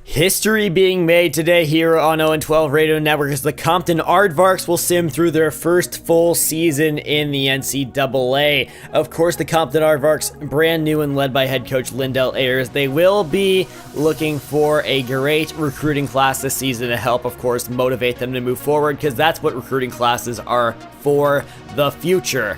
History being made today here on 0-12 Radio Network as the Compton Aardvarks will sim through their first full season in the NCAA. Of course, the Compton Aardvarks, brand new and led by head coach Lindell Ayers, they will be looking for a great recruiting class this season to help, of course, motivate them to move forward, because that's what recruiting classes are for the future.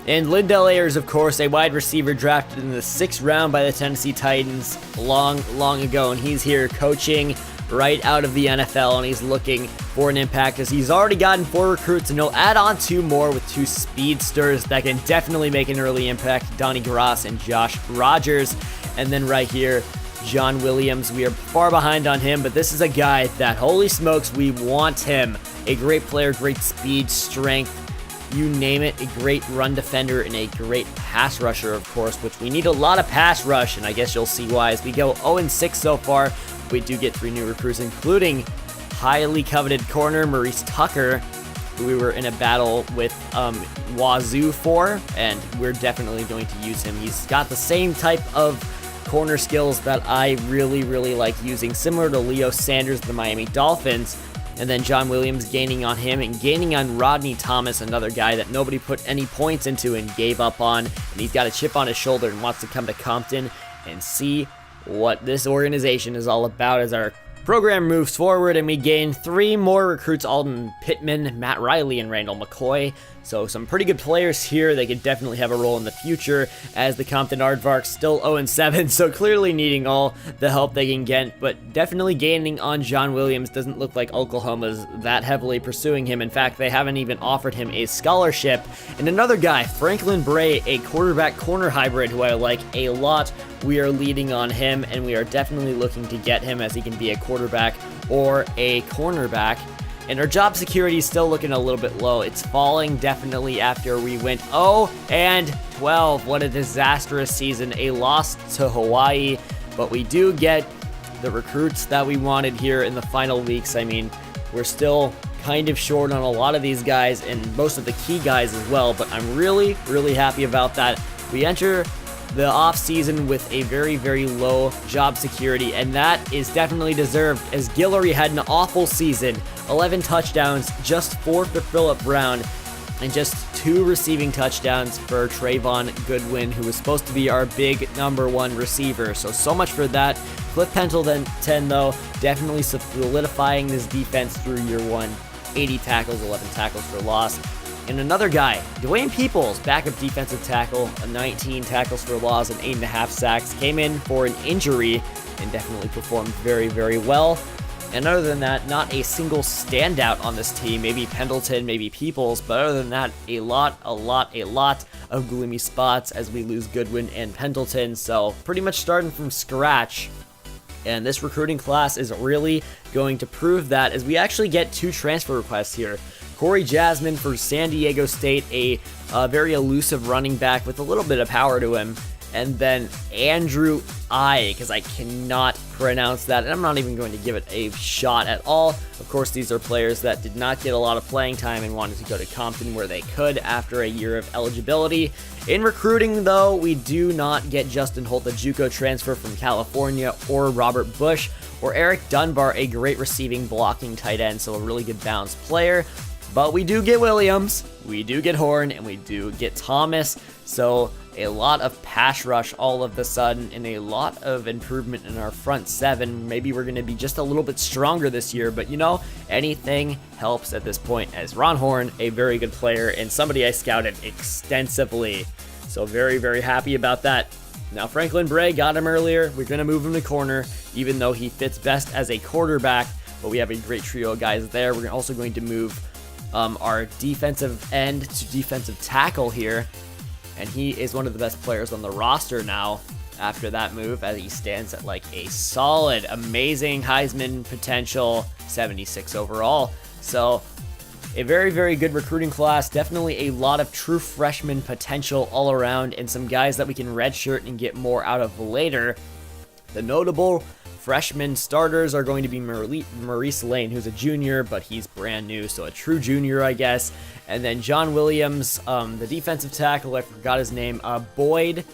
And Lindell Ayers, of course, a wide receiver drafted in the 6th round by the Tennessee Titans long ago, and he's here coaching right out of the NFL, and he's looking for an impact as he's already gotten 4 recruits, and he'll add on 2 more with 2 speedsters that can definitely make an early impact, Donnie Grass and Josh Rogers. And then right here, John Williams. We are far behind on him, but this is a guy that, holy smokes, we want him. A great player, great speed, strength, you name it, a great run defender and a great pass rusher, of course, which we need a lot of pass rush, and I guess you'll see why as we go 0-6 so far. We do get 3 new recruits, including highly coveted corner Maurice Tucker, who we were in a battle with Wazoo for, and we're definitely going to use him. He's got the same type of corner skills that I really like using, similar to Leo Sanders of the Miami Dolphins. And then John Williams gaining on him and gaining on Rodney Thomas, another guy that nobody put any points into and gave up on. And he's got a chip on his shoulder and wants to come to Compton and see what this organization is all about as our program moves forward. And we gain 3 more recruits, Alden Pittman, Matt Riley, and Randall McCoy. So some pretty good players here. They could definitely have a role in the future as the Compton Aardvarks still 0-7, so clearly needing all the help they can get, but definitely gaining on John Williams. Doesn't look like Oklahoma's that heavily pursuing him. In fact, they haven't even offered him a scholarship. And another guy, Franklin Bray, a quarterback-corner hybrid who I like a lot. We are leading on him, and we are definitely looking to get him as he can be a quarterback or a cornerback. And our job security is still looking a little bit low. It's falling definitely after we went 0-12. What a disastrous season. A loss to Hawaii. But we do get the recruits that we wanted here in the final weeks. I mean, we're still kind of short on a lot of these guys and most of the key guys as well. But I'm really happy about that. We enter the offseason with a very low job security, and that is definitely deserved as Guillory had an awful season. 11 touchdowns, just 4 for Phillip Brown, and just 2 receiving touchdowns for Trayvon Goodwin, who was supposed to be our big number 1 receiver. So much for that. Cliff Pendleton, though, definitely solidifying this defense through year 1. 80 tackles, 11 tackles for loss. And another guy, Dwayne Peoples, backup defensive tackle, 19 tackles for loss and 8.5 sacks, came in for an injury and definitely performed very well. And other than that, not a single standout on this team. Maybe Pendleton, maybe Peoples, but other than that, a lot of gloomy spots as we lose Goodwin and Pendleton. So pretty much starting from scratch. And this recruiting class is really going to prove that as we actually get 2 transfer requests here. Corey Jasmine for San Diego State, a very elusive running back with a little bit of power to him. And then Andrew I, because I cannot pronounce that, and I'm not even going to give it a shot at all. Of course, these are players that did not get a lot of playing time and wanted to go to Compton where they could after a year of eligibility. In recruiting, though, we do not get Justin Holt, a JUCO transfer from California, or Robert Bush, or Eric Dunbar, a great receiving blocking tight end, so a really good balanced player. But we do get Williams, we do get Horn, and we do get Thomas. So a lot of pass rush all of a sudden and a lot of improvement in our front 7. Maybe we're going to be just a little bit stronger this year, but you know, anything helps at this point as Ron Horn, a very good player and somebody I scouted extensively. So very happy about that. Now Franklin Bray, got him earlier. We're going to move him to corner, even though he fits best as a quarterback, but we have a great trio of guys there. We're also going to move our defensive end to defensive tackle here, and he is one of the best players on the roster now after that move, as he stands at like a solid, amazing Heisman potential, 76 overall. So a very good recruiting class, definitely a lot of true freshman potential all around, and some guys that we can redshirt and get more out of later. The notable freshman starters are going to be Maurice Lane, who's a junior, but he's brand new, so a true junior, I guess. And then John Williams, the defensive tackle, I forgot his name, Boyd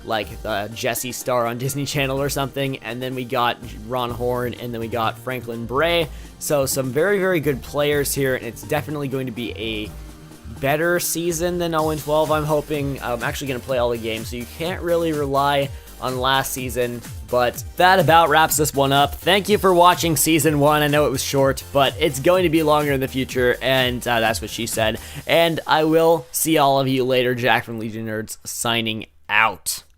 like Jesse Star on Disney Channel or something, and then we got Ron Horn, and then we got Franklin Bray. So some very, very good players here, and it's definitely going to be a better season than 0-12, I'm hoping. I'm actually going to play all the games, so you can't really rely on last season. But that about wraps this one up. Thank you for watching Season 1. I know it was short, but it's going to be longer in the future, and that's what she said. And I will see all of you later. Jack from Legion Nerds signing out.